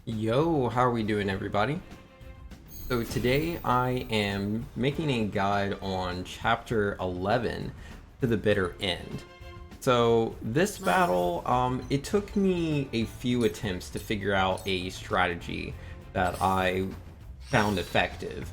Yo, how are we doing, everybody? So today I am making a guide on chapter 11 to the bitter end. So this battle, it took me a few attempts to figure out a strategy that I found effective.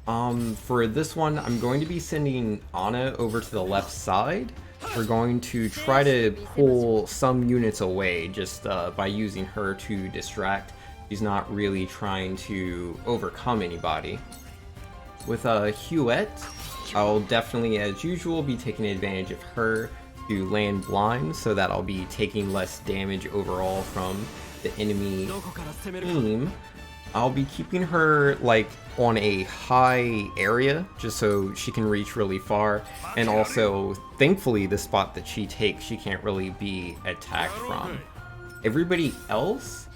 For this one, I'm going to be sending Anna over to the left side. We're going to try to pull some units away just by using her to distract. She's not really trying to overcome anybody. With Huette, I'll definitely, as usual, be taking advantage of her to land blind, so that I'll be taking less damage overall from the enemy team. I'll be keeping her like on a high area just so she can reach really far, and also thankfully the spot that she takes she can't really be attacked from. Everybody else,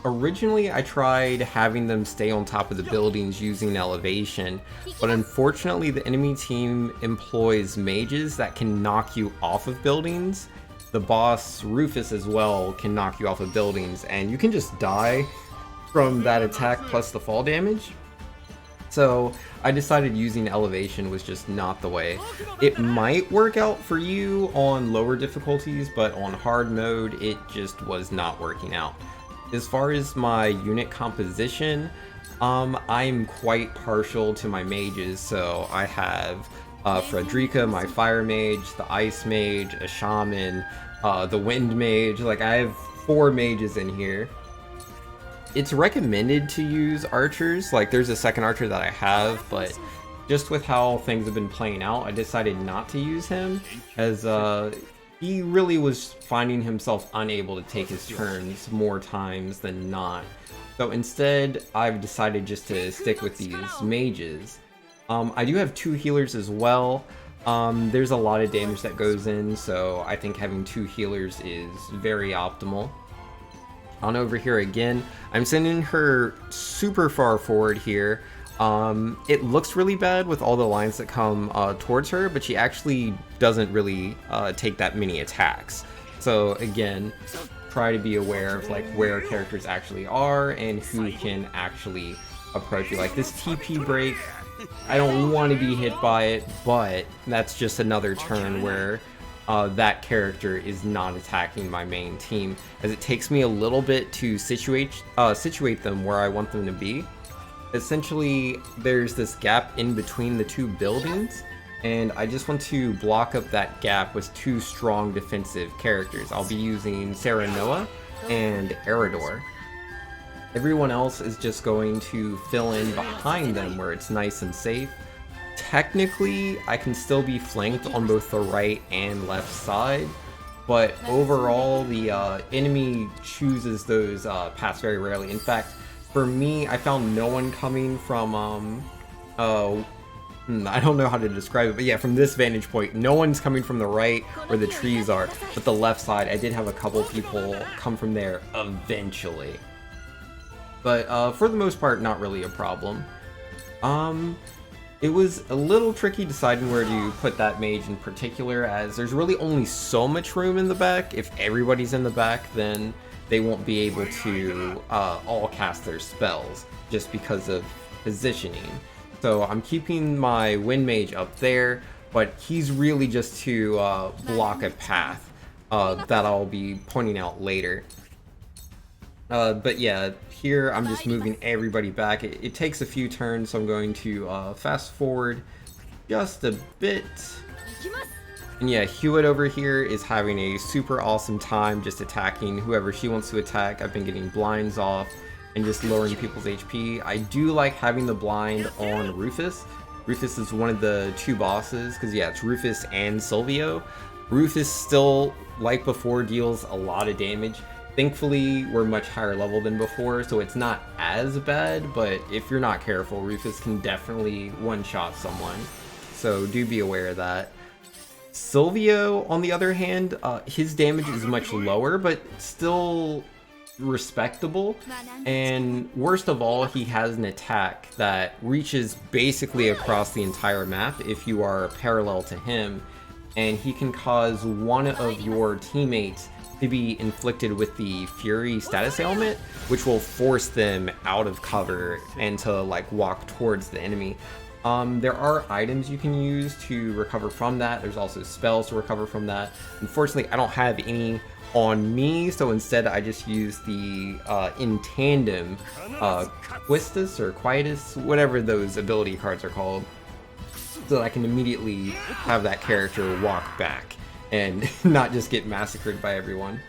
originally I tried having them stay on top of the buildings using elevation, but unfortunately the enemy team employs mages that can knock you off of buildings. The boss, Rufus, as well, can knock you off of buildings, and you can just die from that attack plus the fall damage. So I decided using elevation was just not the way. It might work out for you on lower difficulties, but on hard mode it just was not working out. As far as my unit composition, I'm quite partial to my mages, so I have Frederica, my fire mage, the ice mage, a shaman, the wind mage. Like, I have 4 mages in here. It's recommended to use archers. Like, there's a second archer that I have, but just with how things have been playing out, I decided not to use him, as he really was finding himself unable to take his turns more times than not. So instead, I've decided just to stick with these mages. I do have 2 healers as well. There's a lot of damage that goes in, so I think having 2 healers is very optimal. On over here again, I'm sending her super far forward here. It looks really bad with all the lines that come towards her, but she actually doesn't really take that many attacks. So again, try to be aware of like where characters actually are and who can actually approach you. Like this TP break, I don't want to be hit by it, but that's just another turn where that character is not attacking my main team, as it takes me a little bit to situate them where I want them to be. Essentially, there's this gap in between the 2 buildings, and I just want to block up that gap with 2 strong defensive characters. I'll be using Serenoa and Eridor. Everyone else is just going to fill in behind them where it's nice and safe. Technically, I can still be flanked on both the right and left side, but overall, the enemy chooses those paths very rarely. In fact, for me, I found no one coming from, I don't know how to describe it, but yeah, from this vantage point, no one's coming from the right where the trees are, but the left side, I did have a couple people come from there eventually. But for the most part, not really a problem. It was a little tricky deciding where to put that mage in particular, as there's really only so much room in the back. If everybody's in the back, then they won't be able to all cast their spells just because of positioning. So I'm keeping my wind mage up there, but he's really just to block a path that I'll be pointing out later. But yeah, here I'm just moving everybody back. It takes a few turns, so I'm going to fast forward just a bit. And yeah, Hewitt over here is having a super awesome time just attacking whoever she wants to attack. I've been getting blinds off and just lowering people's HP. I do like having the blind on Rufus. Rufus is one of the 2 bosses, because yeah, it's Rufus and Silvio. Rufus still, like before, deals a lot of damage. Thankfully, we're much higher level than before, so it's not as bad, but if you're not careful, Rufus can definitely one-shot someone. So do be aware of that. Silvio, on the other hand, his damage is much lower, but still respectable. And worst of all, he has an attack that reaches basically across the entire map if you are parallel to him, and he can cause one of your teammates to be inflicted with the Fury status ailment, which will force them out of cover and to like walk towards the enemy. There are items you can use to recover from that. There's also spells to recover from that. Unfortunately, I don't have any on me, so instead I just use the in tandem Quistus or Quietus, whatever those ability cards are called, so that I can immediately have that character walk back and not just get massacred by everyone.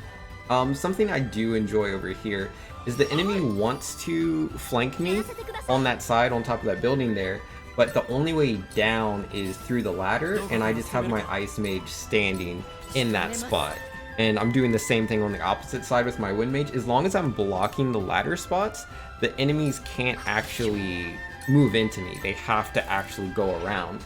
Something I do enjoy over here is the enemy wants to flank me on that side, on top of that building there, but the only way down is through the ladder, and I just have my Ice Mage standing in that spot. And I'm doing the same thing on the opposite side with my Wind Mage. As long as I'm blocking the ladder spots, the enemies can't actually move into me. They have to actually go around.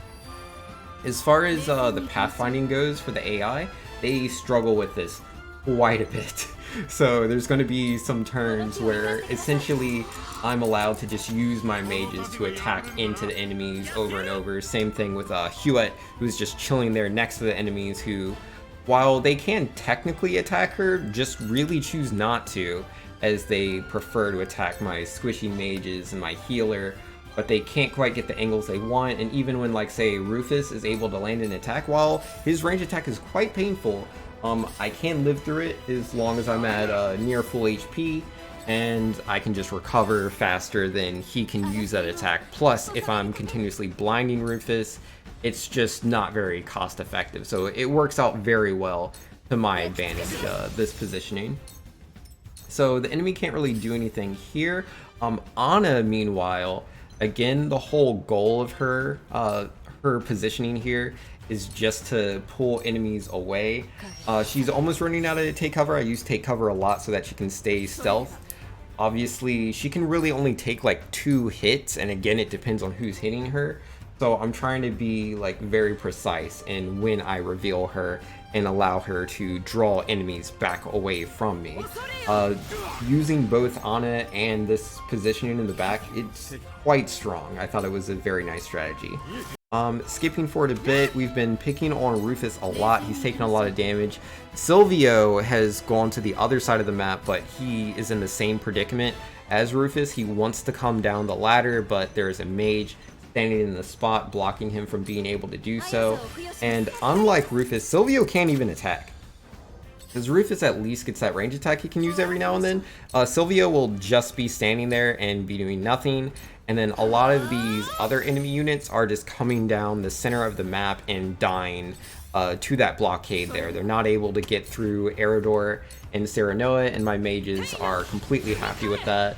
As far as the pathfinding goes for the AI, they struggle with this quite a bit. So there's going to be some turns where essentially I'm allowed to just use my mages to attack into the enemies over and over. Same thing with Hewitt, who's just chilling there next to the enemies who, while they can technically attack her, just really choose not to, as they prefer to attack my squishy mages and my healer, but they can't quite get the angles they want. And even when, like, say, Rufus is able to land an attack, while his range attack is quite painful, I can live through it as long as I'm at near full HP, and I can just recover faster than he can use that attack. Plus, if I'm continuously blinding Rufus, it's just not very cost effective. So it works out very well to my advantage, this positioning. So the enemy can't really do anything here. Ana, meanwhile, again, the whole goal of her positioning here is just to pull enemies away. She's almost running out of take cover. I use take cover a lot so that she can stay stealth. Obviously, she can really only take like 2 hits, and again, it depends on who's hitting her. So I'm trying to be like very precise in when I reveal her and allow her to draw enemies back away from me. Using both Ana and this positioning in the back, it's quite strong. I thought it was a very nice strategy. Skipping forward a bit, we've been picking on Rufus a lot. He's taken a lot of damage. Silvio has gone to the other side of the map, but he is in the same predicament as Rufus. He wants to come down the ladder, but there's a mage standing in the spot blocking him from being able to do so. And unlike Rufus, Silvio can't even attack, because Rufus at least gets that range attack he can use every now and then. Silvio will just be standing there and be doing nothing, and then a lot of these other enemy units are just coming down the center of the map and dying to that blockade there. They're not able to get through Eridor and Serenoa, and my mages are completely happy with that.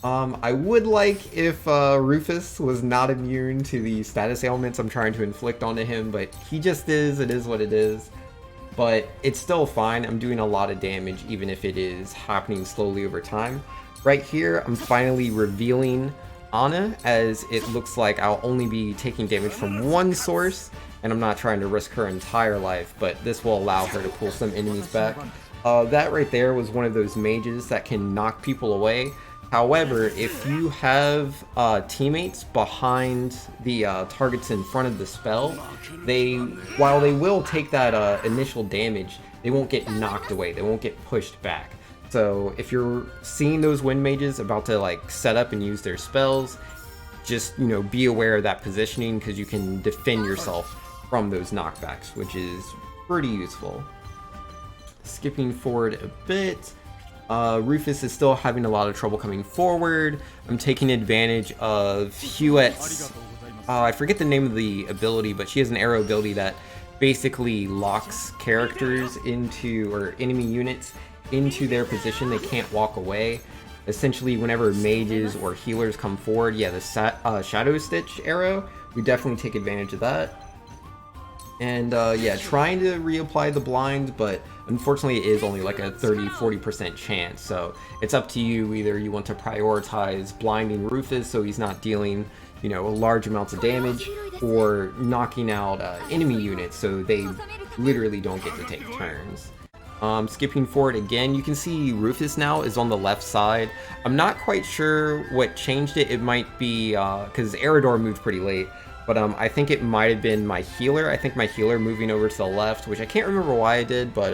I would like if Rufus was not immune to the status ailments I'm trying to inflict onto him, but he just is. It is what it is. But it's still fine. I'm doing a lot of damage, even if it is happening slowly over time. Right here, I'm finally revealing Ana, as it looks like I'll only be taking damage from one source, and I'm not trying to risk her entire life, but this will allow her to pull some enemies back. That right there was one of those mages that can knock people away. However, if you have teammates behind the targets in front of the spell, while they will take that initial damage, they won't get knocked away, they won't get pushed back. So if you're seeing those wind mages about to like set up and use their spells, just, you know, be aware of that positioning, because you can defend yourself from those knockbacks, which is pretty useful. Skipping forward a bit, Rufus is still having a lot of trouble coming forward. I'm taking advantage of Hewitt's, I forget the name of the ability, but she has an arrow ability that basically locks characters into, or enemy units into their position. They can't walk away. Essentially, whenever mages or healers come forward, yeah, the Shadow Stitch arrow, we definitely take advantage of that. And yeah, trying to reapply the blind, but unfortunately it is only like a 30-40% chance, so it's up to you. Either you want to prioritize blinding Rufus so he's not dealing, you know, large amounts of damage, or knocking out enemy units so they literally don't get to take turns. Skipping forward again, you can see Rufus now is on the left side. I'm not quite sure what changed it. It might be because Eridor moved pretty late, but I think it might have been my healer. I think my healer moving over to the left, which I can't remember why I did, but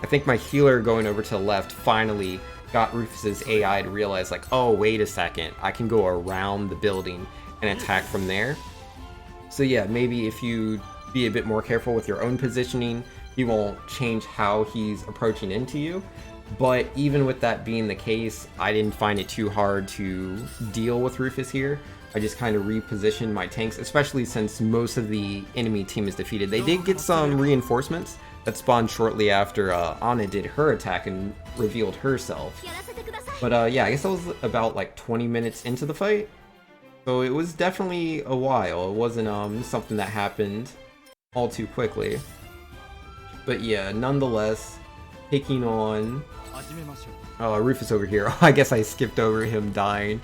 I think my healer going over to the left finally got Rufus's AI to realize, like, oh, wait a second, I can go around the building and attack from there. So yeah, maybe if you be a bit more careful with your own positioning, he won't change how he's approaching into you. But even with that being the case, I didn't find it too hard to deal with Rufus here. I just kind of repositioned my tanks, especially since most of the enemy team is defeated. They did get some reinforcements that spawned shortly after Anna did her attack and revealed herself. But yeah, I guess that was about like 20 minutes into the fight. So it was definitely a while. It wasn't something that happened all too quickly. But yeah, nonetheless, taking on Rufus over here. I guess I skipped over him dying.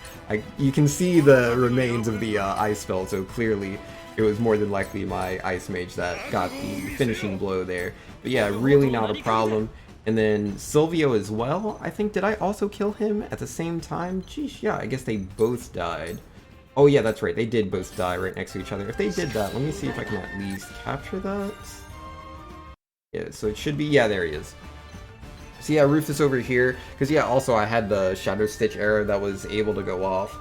You can see the remains of the ice spell, so clearly it was more than likely my ice mage that got the finishing blow there. But yeah, really not a problem. And then Silvio as well, I think, did I also kill him at the same time? Geesh, yeah, I guess they both died. Oh yeah, that's right, they did both die right next to each other. If they did that, let me see if I can at least capture that. Yeah, so it should be, yeah, there he is. So yeah, Rufus over here, because yeah, also I had the Shadow Stitch arrow that was able to go off,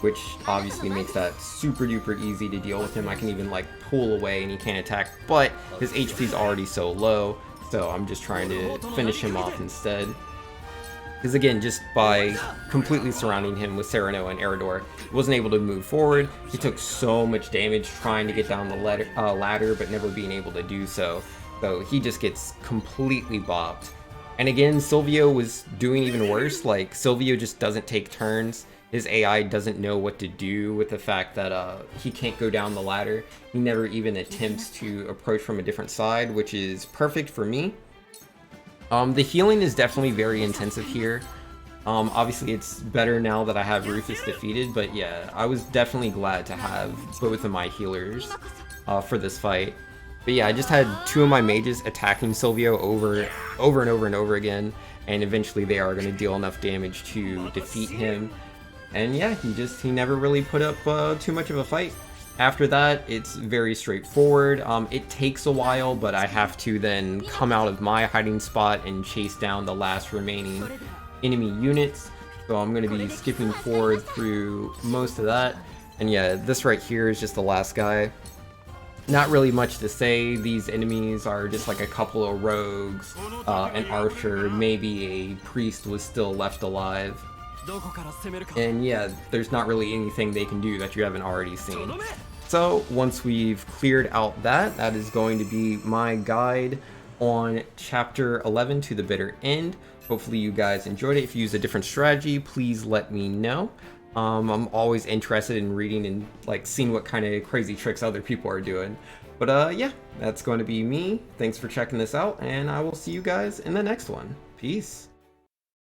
which obviously makes that super duper easy to deal with him. I can even like pull away and he can't attack, but his HP's already so low, so I'm just trying to finish him off instead. Because again, just by completely surrounding him with Serenoa and Eridor, he wasn't able to move forward. He took so much damage trying to get down the ladder, but never being able to do so. So he just gets completely bopped. And again, Silvio was doing even worse. Like, Silvio just doesn't take turns. His AI doesn't know what to do with the fact that he can't go down the ladder. He never even attempts to approach from a different side, which is perfect for me. The healing is definitely very intensive here. Obviously it's better now that I have Rufus defeated, but yeah, I was definitely glad to have both of my healers for this fight. But yeah, I just had two of my mages attacking Silvio over and over again, and eventually they are going to deal enough damage to defeat him. And yeah, he never really put up too much of a fight. After that, it's very straightforward. It takes a while, but I have to then come out of my hiding spot and chase down the last remaining enemy units. So I'm going to be skipping forward through most of that. And yeah, this right here is just the last guy. Not really much to say. These enemies are just like a couple of rogues, an archer, maybe a priest was still left alive. And yeah, there's not really anything they can do that you haven't already seen. So once we've cleared out that is going to be my guide on Chapter 11 to the Bitter End. Hopefully you guys enjoyed it. If you use a different strategy, please let me know. I'm always interested in reading and like seeing what kind of crazy tricks other people are doing. But yeah, that's going to be me. Thanks for checking this out, and I will see you guys in the next one. Peace.